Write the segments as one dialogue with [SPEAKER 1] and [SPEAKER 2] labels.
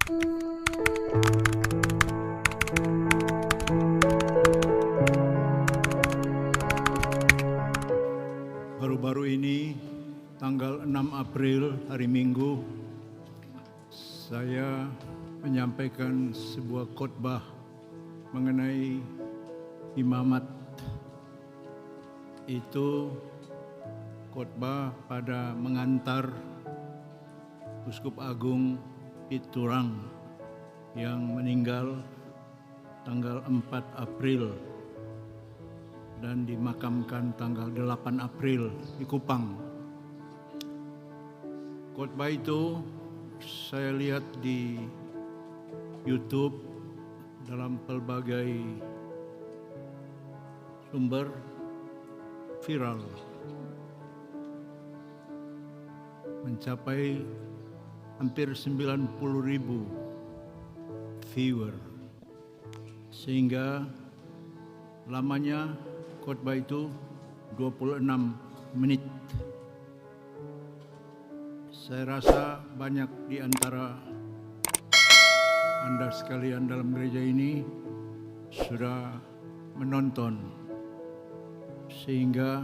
[SPEAKER 1] Baru-baru ini, tanggal 6 April, hari Minggu, saya menyampaikan sebuah khotbah mengenai imamat. Itu khotbah pada mengantar Uskup Agung Piturang yang meninggal tanggal 4 April dan dimakamkan tanggal 8 April di Kupang. Khotbah itu saya lihat di YouTube dalam pelbagai sumber viral, mencapai hampir 90.000 viewer, sehingga lamanya khotbah itu 26 menit. Saya rasa banyak di antara Anda sekalian dalam gereja ini sudah menonton, sehingga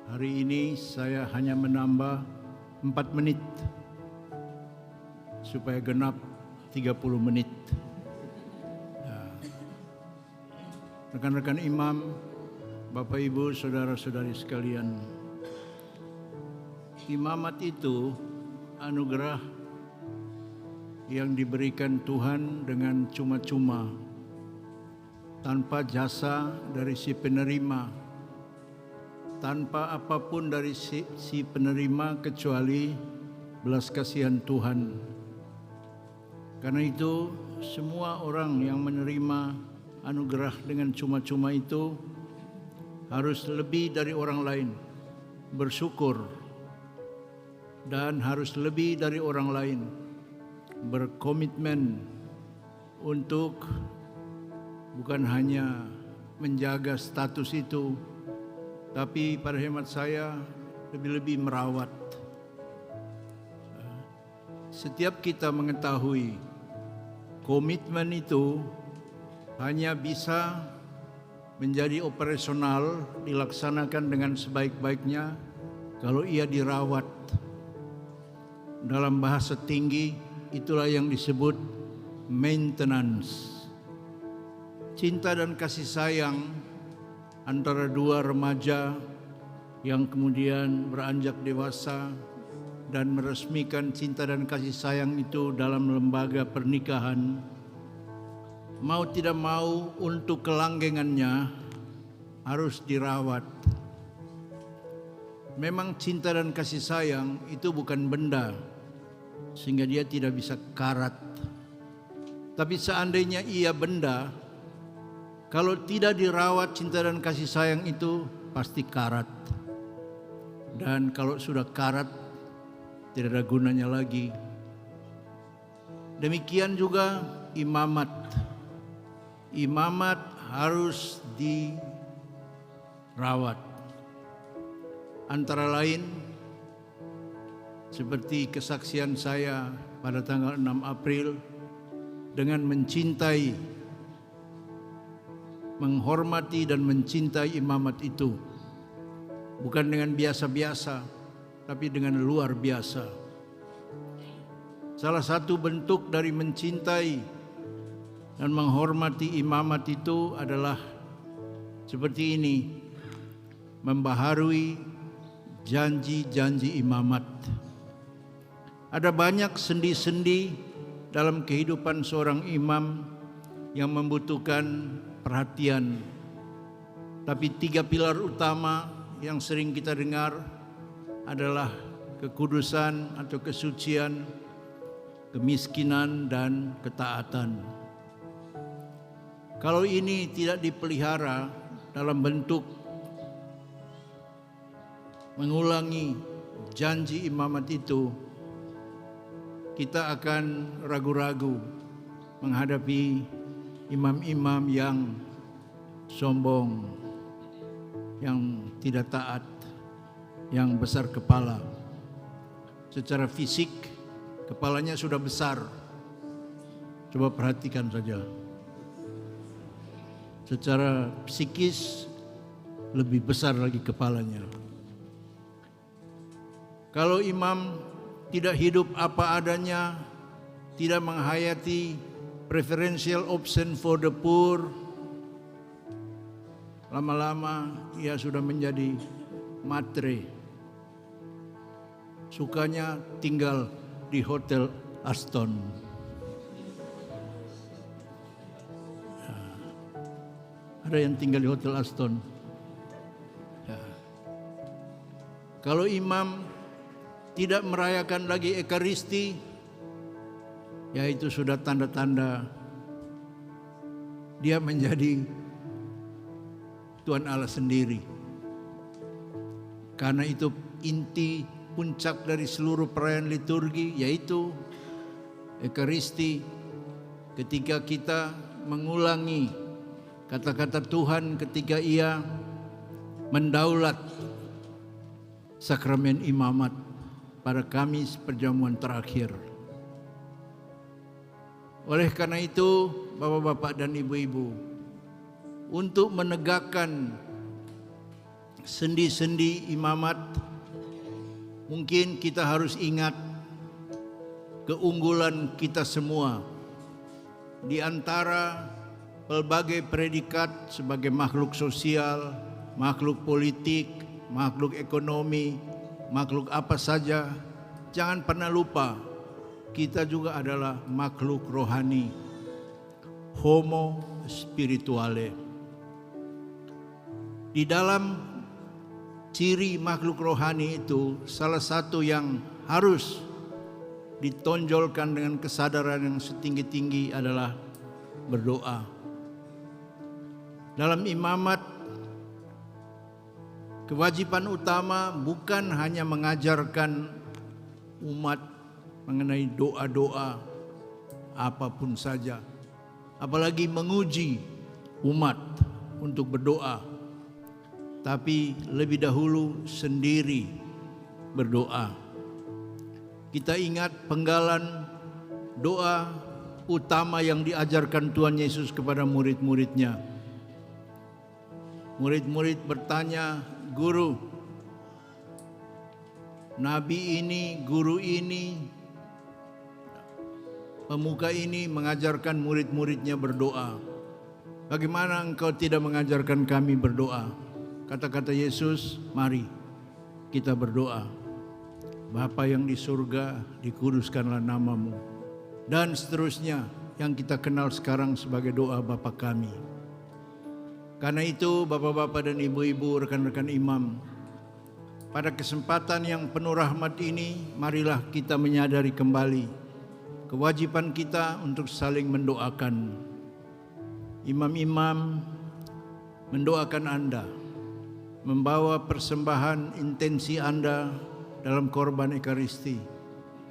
[SPEAKER 1] hari ini saya hanya menambah 4 menit supaya genap 30 menit. Rekan-rekan imam, Bapak Ibu, saudara-saudari sekalian, imamat itu anugerah yang diberikan Tuhan dengan cuma-cuma, tanpa jasa dari si penerima, tanpa apapun dari si penerima kecuali belas kasihan Tuhan. Karena itu, semua orang yang menerima anugerah dengan cuma-cuma itu harus lebih dari orang lain bersyukur, dan harus lebih dari orang lain berkomitmen untuk bukan hanya menjaga status itu, tapi pada hemat saya lebih-lebih merawat. Setiap kita mengetahui komitmen itu hanya bisa menjadi operasional, dilaksanakan dengan sebaik-baiknya kalau ia dirawat. Dalam bahasa tinggi, itulah yang disebut maintenance. Cinta dan kasih sayang antara dua remaja yang kemudian beranjak dewasa dan meresmikan cinta dan kasih sayang itu dalam lembaga pernikahan, mau tidak mau untuk kelanggengannya harus dirawat. Memang cinta dan kasih sayang itu bukan benda, sehingga dia tidak bisa karat. Tapi seandainya ia benda, kalau tidak dirawat cinta dan kasih sayang itu pasti karat. Dan kalau sudah karat, tidak ada gunanya lagi. Demikian juga imamat. Imamat harus dirawat. Antara lain seperti kesaksian saya pada tanggal 6 April dengan mencintai, menghormati dan mencintai imamat itu. Bukan dengan biasa-biasa, tapi dengan luar biasa. Salah satu bentuk dari mencintai dan menghormati imamat itu adalah seperti ini: membaharui janji-janji imamat. Ada banyak sendi-sendi dalam kehidupan seorang imam yang membutuhkan perhatian. Tapi 3 pilar utama yang sering kita dengar adalah kekudusan atau kesucian, kemiskinan, dan ketaatan. Kalau ini tidak dipelihara dalam bentuk mengulangi janji imamat itu, kita akan ragu-ragu menghadapi imam-imam yang sombong, yang tidak taat, yang besar kepala. Secara fisik, kepalanya sudah besar, Coba perhatikan saja. Secara psikis lebih besar lagi kepalanya. Kalau imam tidak hidup apa adanya, tidak menghayati preferential option for the poor, lama-lama ia sudah menjadi matre. Sukanya tinggal di Hotel Aston. Ada yang tinggal di Hotel Aston. Ya. Kalau imam tidak merayakan lagi Ekaristi, ya itu sudah tanda-tanda dia menjadi Tuhan Allah sendiri. Karena itu inti puncak dari seluruh perayaan liturgi, yaitu Ekaristi. Ketika kita mengulangi kata-kata Tuhan ketika ia mendaulat sakramen imamat pada Kamis perjamuan terakhir. Oleh karena itu, Bapak-bapak dan Ibu-ibu, untuk menegakkan sendi-sendi imamat, mungkin kita harus ingat keunggulan kita semua di antara pelbagai predikat sebagai makhluk sosial, makhluk politik, makhluk ekonomi, makhluk apa saja. Jangan pernah lupa, kita juga adalah makhluk rohani, homo spirituale. Di dalam ciri makhluk rohani itu, salah satu yang harus ditonjolkan dengan kesadaran yang setinggi-tinggi adalah berdoa. Dalam imamat, kewajiban utama bukan hanya mengajarkan umat mengenai doa-doa apapun saja, apalagi menguji umat untuk berdoa, tapi lebih dahulu sendiri berdoa. Kita ingat penggalan doa utama yang diajarkan Tuhan Yesus kepada murid-muridnya. Murid-murid bertanya, "Guru, nabi ini, guru ini, pemuka ini mengajarkan murid-muridnya berdoa. Bagaimana engkau tidak mengajarkan kami berdoa?" Kata-kata Yesus, "Mari kita berdoa. Bapa yang di surga, dikuduskanlah namamu." Dan seterusnya yang kita kenal sekarang sebagai doa Bapa kami. Karena itu, Bapak-bapak dan Ibu-ibu, rekan-rekan imam, pada kesempatan yang penuh rahmat ini, marilah kita menyadari kembali kewajiban kita untuk saling mendoakan. Imam-imam mendoakan Anda, membawa persembahan intensi Anda dalam korban Ekaristi.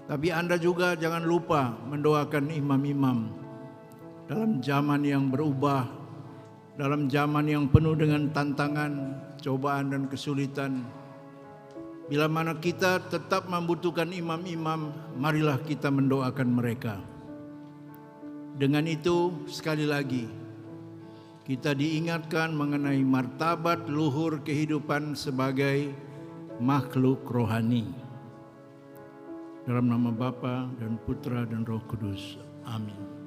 [SPEAKER 1] Tapi Anda juga jangan lupa mendoakan imam-imam dalam zaman yang berubah, dalam zaman yang penuh dengan tantangan, cobaan dan kesulitan. Bila mana kita tetap membutuhkan imam-imam, marilah kita mendoakan mereka. Dengan itu, sekali lagi, kita diingatkan mengenai martabat luhur kehidupan sebagai makhluk rohani. Dalam nama Bapa dan Putra dan Roh Kudus. Amin.